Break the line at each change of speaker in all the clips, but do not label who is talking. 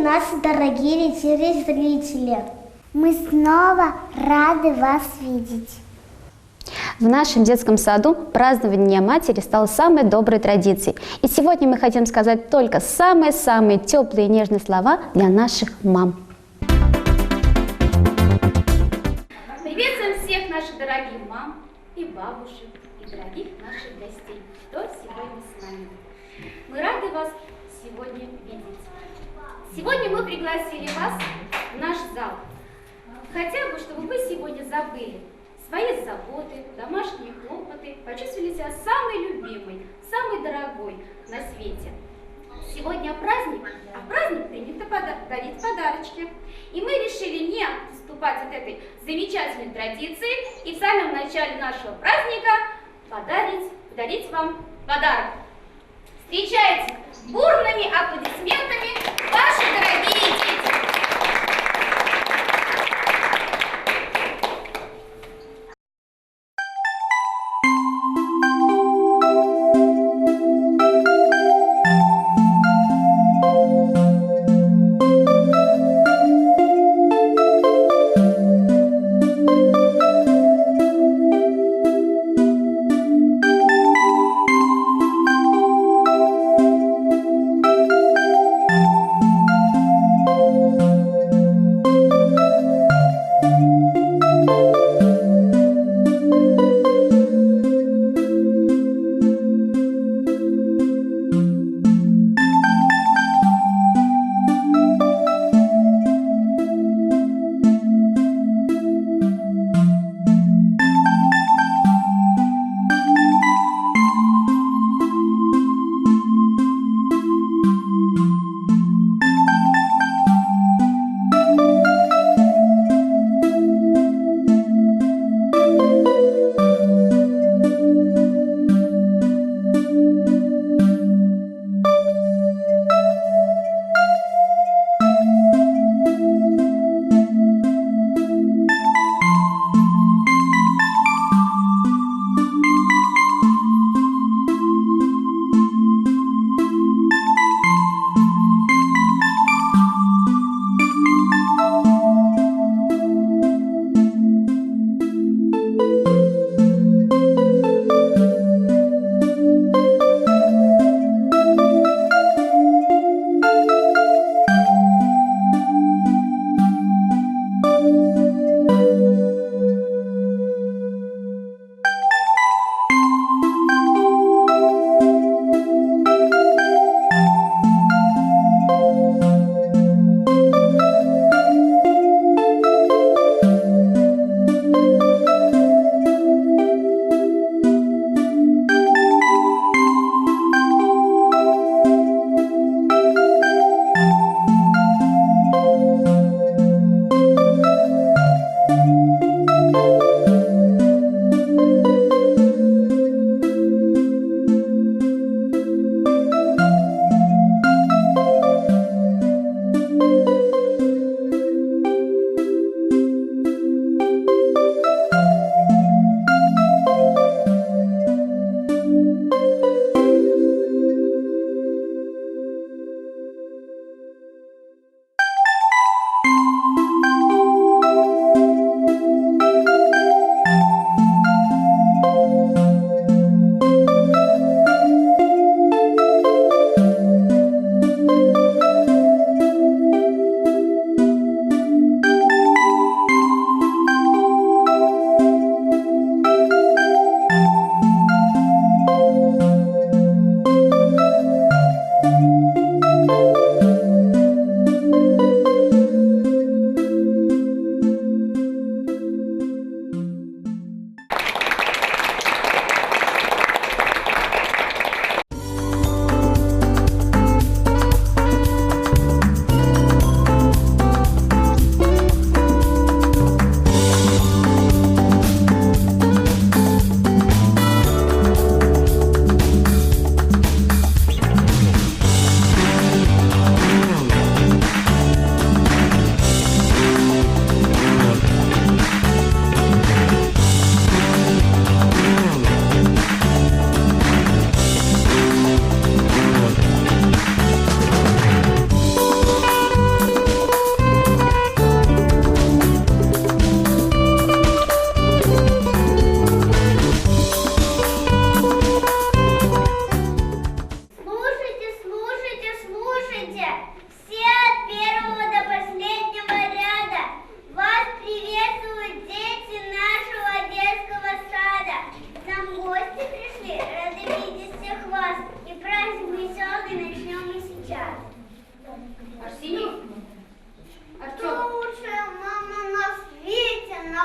наши дорогие телезрители! Мы снова рады вас видеть.
В нашем детском саду празднование Дня матери стало самой доброй традицией. И сегодня мы хотим сказать только самые-самые теплые и нежные слова для наших мам.
Приветствуем всех наших дорогих мам и бабушек, и дорогих наших гостей, кто сегодня с нами. Мы рады вас сегодня видеть. Сегодня мы пригласили вас в наш зал. Хотя бы, чтобы вы сегодня забыли свои заботы, домашние хлопоты, почувствовали себя самой любимой, самой дорогой на свете. Сегодня праздник, а праздник принято дарить подарочки. И мы решили не отступать от этой замечательной традиции и в самом начале нашего праздника подарить вам подарок. Встречайте бурными аплодисментами ваши дорогие дети!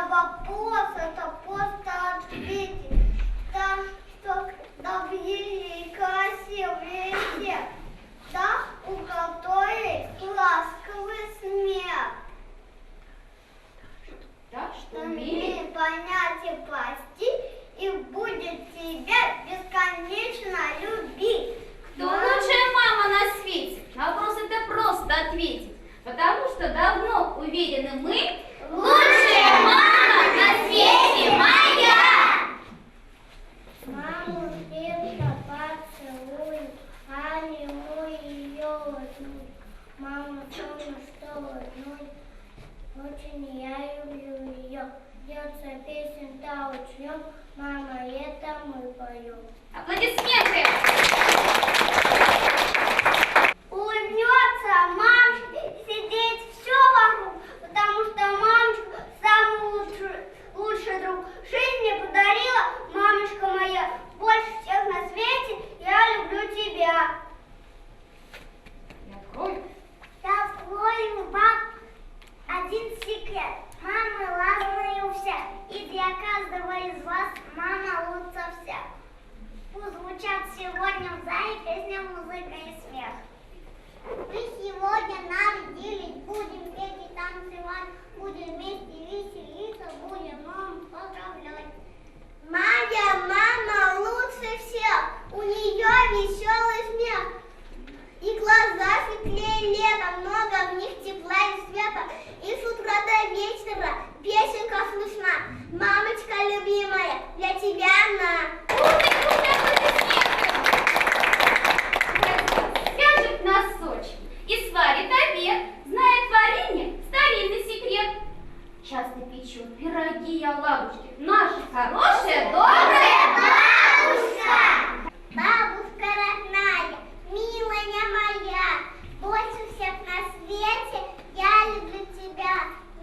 вопрос это просто ответить. Так что добрее и красивее всех. Так, у которой ласковый смех.
Так что
Умей понять и простить, и будет тебя бесконечно любить.
Кто лучшая мама на свете? На вопрос это просто ответить. Потому что давно уверены мы, лучшая мама на свете моя!
Маму крепко поцелуй, обниму ее возьму. Мама дома что родной, очень я люблю ее. Льется песен-то учнем, мама, это мы поем.
Аплодисменты!
Улыбнется мамочка, сидеть все вокруг, потому что мамочка самый лучший друг. Жизнь мне подарила мамочка моя, больше всех на свете я люблю тебя.
Я открою.
Я открою вам один секрет. Мамы разные у всех, и для каждого из вас мама лучше всех. Пусть звучат сегодня в зале песня, музыка и смех. Мы сегодня нарядились, будем петь и танцевать, будем вместе веселиться, будем маму поздравлять. Моя мама лучше всех, у нее веселый смех. И глаза светлее лета, много в них тепла и света. И с утра до вечера песенка слышна. Мамочка любимая, для тебя она.
Свяжет носочки и сварит обед. Знает варенье старинный секрет. Часто печет пироги и оладушки. Наша хорошая, добрая бабушка.
Бабушка родная, милая моя, больше всех на свете я люблю тебя.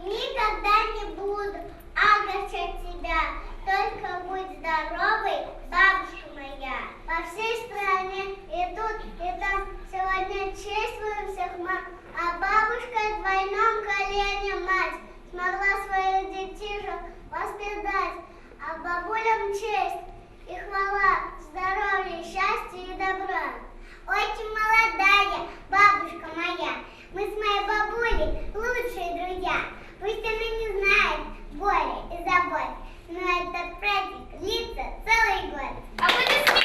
Никогда не буду огорчать тебя. Только будь здоровой, бабушка моя. По всей стране и тут, и там сегодня чествуем всех мам. А бабушка в двойном колене мать смогла своих детишек воспитать. А бабулям честь и хвала, здоровья, счастья и добра. Очень молодая бабушка моя, мы с моей бабулей лучшие друзья. Пусть она не знает горя и забот, но этот праздник длится целый год.
Аплодисменты!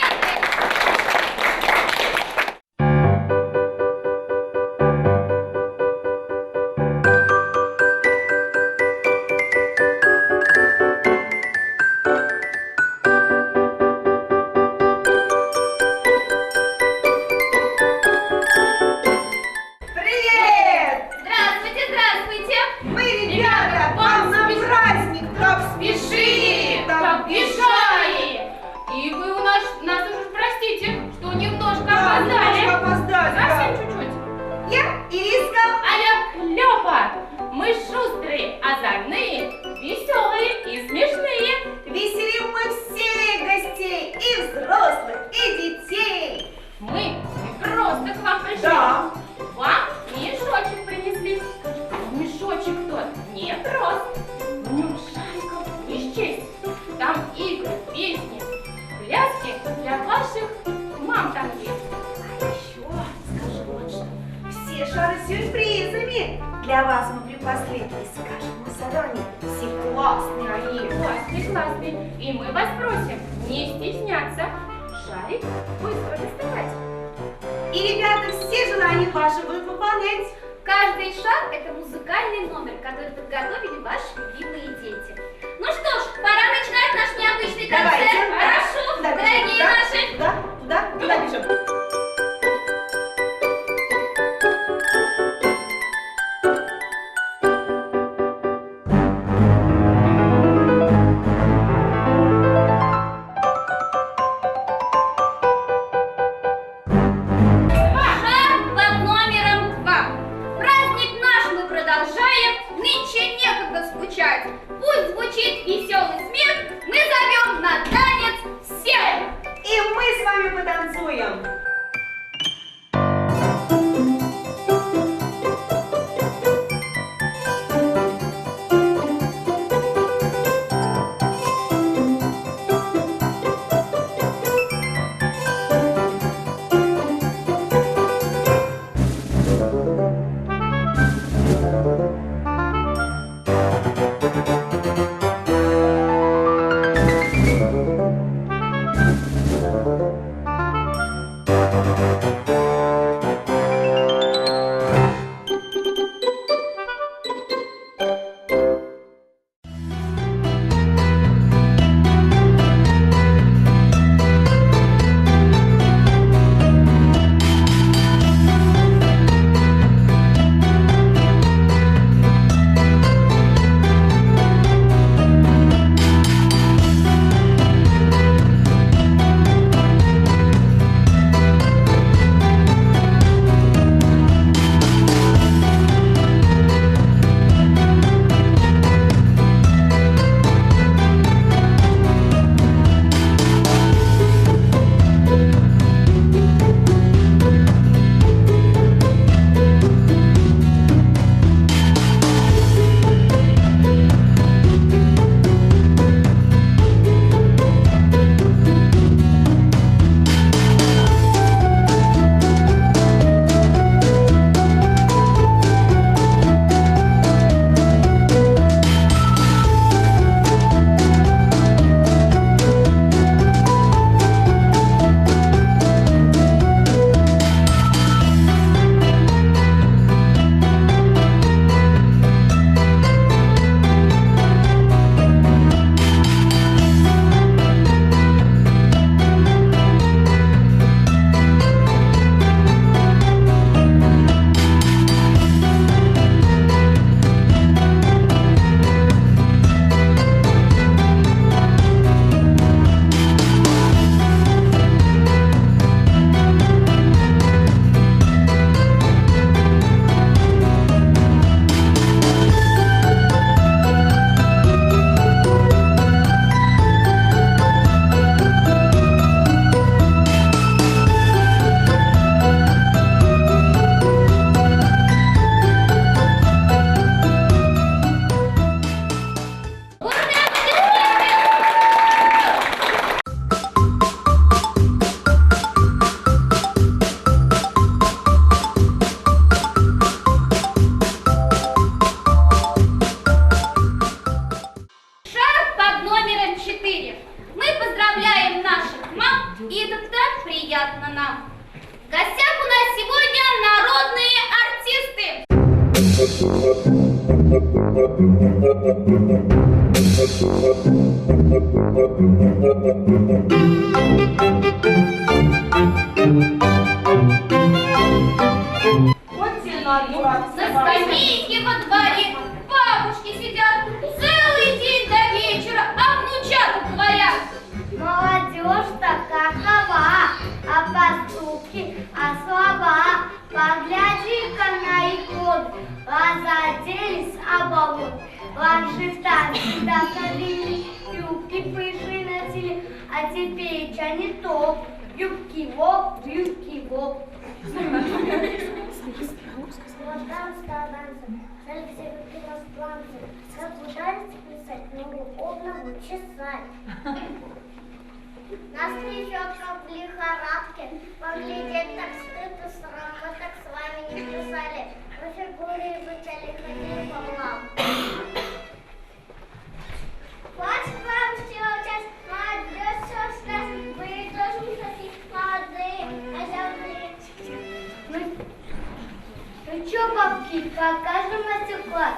Для вас мы припасли, и скажем мы заранее, все классные они.
Классный, классный. И мы вас просим не стесняться. Шарик быстро доставать.
И, ребята, все желания ваши будут выполнять.
Каждый шар – это музыкальный номер, который подготовили ваши любимые дети. Ну что ж, пора начинать наш необычный концерт.
Давайте.
Хорошо,
Да,
дорогие
да,
наши.
Куда бежим?
Пусть звучит веселый смех, мы зовем на танец всех!
И мы с вами потанцуем!
4. Мы поздравляем наших мам, и это так приятно нам. В гостях у нас сегодня народные артисты. На скамейке во дворе бабушки сидят целый день до вечера, а внучата говорят.
Молодежь-то какова, а поступки, а слова. Погляди-ка на икону, глаза делись оболот. Раньше танцы доходили, юбки пышные носили, а теперь не то. Юбки воп, юбки воп. Вот там старался, жаль все руки на планце, как пытались писать, но удобно чесать. Нас трясет, как в лихорадке, поглядеть так стыдно, срам, мы так с вами не писали, мы фигуры изучали, ходили по углам. Хватит вам сейчас, молодежь, все нас, вы тоже не такие молодые, а зеленые. Ну чё, бабки, покажем мастер-класс?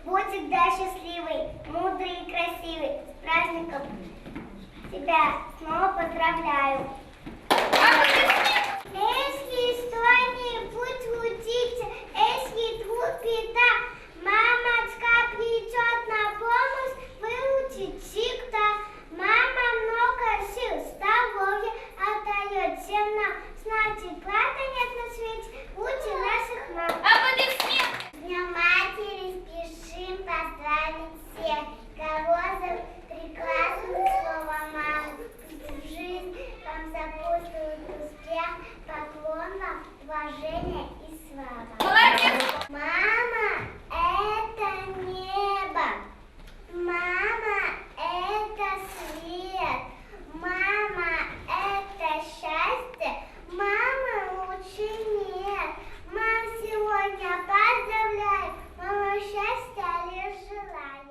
Будь всегда счастливый, мудрый и красивый. С праздником тебя снова поздравляю. Если что-нибудь учиться, если труд беда, мамочка придет на помощь, выучить всегда. Мама много сил, здоровья отдает всем нам. Значит, правда нет на свете лучше наших мам.
Аплодисменты!
С Днем Матери спешим поздравить всех. Колозов прекрасным словом мамы. Пусть жизнь вам сопутствует успех, поклон вам, уважение и слава.
Молодец!
Мама – это небо. Мама – это свет. Мама – это счастье. Мамы лучше нет. Мам, сегодня поздравляю. Мама, счастья лишь желаю.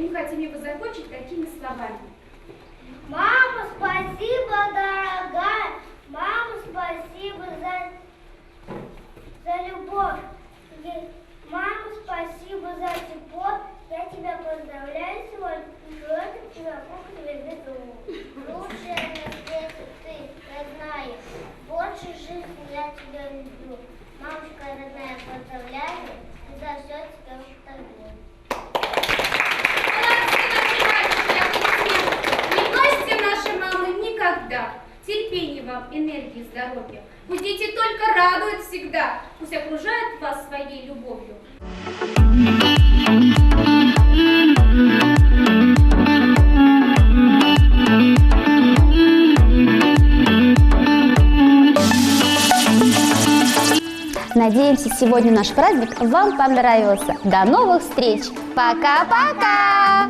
и мы хотим его закончить такими словами.
Мама, спасибо, дорогая. Мама, спасибо за любовь. Мама, спасибо за тепло. Я тебя поздравляю сегодня. Желаю тебя Бог тебе лучшая на свете ты, родная. Больше жизни я тебя люблю. Мамушка родная, поздравляю. И за все тебя повторю.
Не бросьте наши мамы никогда. Терпения вам, энергии, здоровья. Пусть дети только радуют всегда. Пусть окружают вас своей любовью.
Надеемся, сегодня наш праздник вам понравился. До новых встреч! Пока-пока!